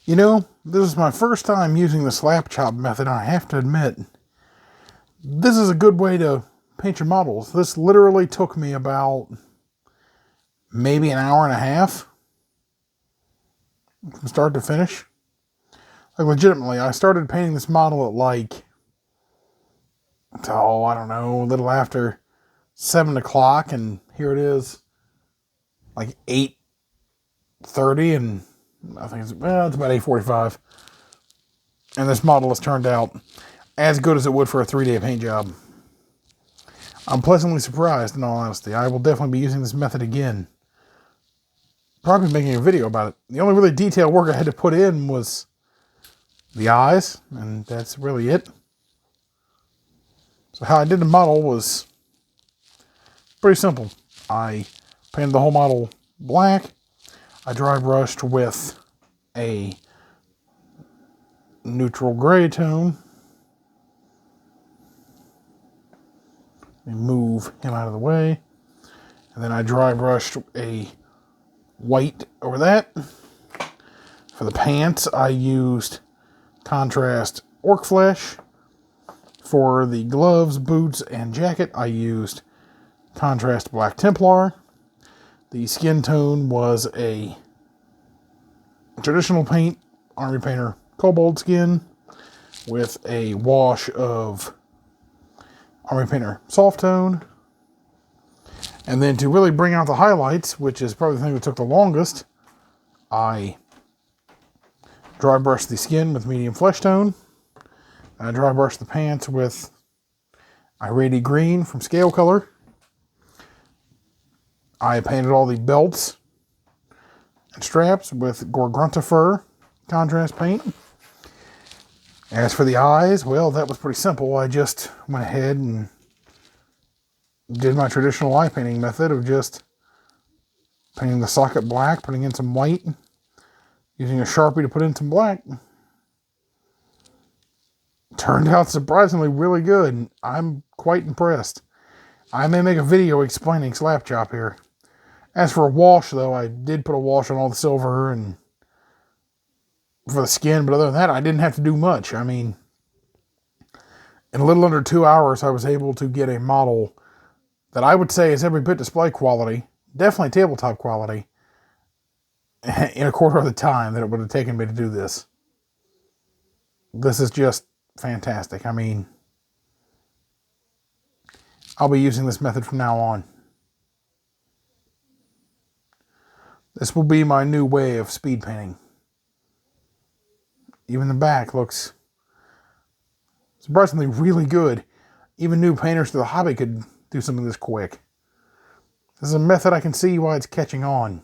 You know, this is my first time using the slapchop method, and I have to admit, this is a good way to paint your models. This literally took me about maybe an hour and a half from start to finish. Like, legitimately, I started painting this model at like, I don't know, a little after 7 o'clock, and here it is, like 8:30, and I think it's about 8:45. And this model has turned out as good as it would for a 3-day paint job. I'm pleasantly surprised, in all honesty. I will definitely be using this method again. Probably making a video about it. The only really detailed work I had to put in was the eyes, and that's really it. So how I did the model was pretty simple. I painted the whole model black. I dry brushed with a neutral gray tone. Move him out of the way. And then I dry brushed a white over that. For the pants, I used contrast orc flesh. For the gloves, boots, and jacket, I used contrast black Templar. The skin tone was a traditional paint, Army Painter Cobalt skin, with a wash of Army Painter Soft Tone. And then to really bring out the highlights, which is probably the thing that took the longest, I dry brushed the skin with medium flesh tone. I dry brushed the pants with Irady Green from Scale Color. I painted all the belts and straps with Gorgrunta Fur contrast paint. As for the eyes, well, that was pretty simple. I just went ahead and did my traditional eye painting method of just painting the socket black, putting in some white, using a Sharpie to put in some black. Turned out surprisingly really good. I'm quite impressed. I may make a video explaining slapchop here. As for a wash, though, I did put a wash on all the silver and for the skin, but other than that, I didn't have to do much. I mean, in a little under 2 hours, I was able to get a model that I would say is every bit display quality, definitely tabletop quality, in a quarter of the time that it would have taken me to do this. This is just fantastic. I mean, I'll be using this method from now on. This will be my new way of speed painting. Even the back looks surprisingly really good. Even new painters to the hobby could do something this quick. This is a method I can see why it's catching on.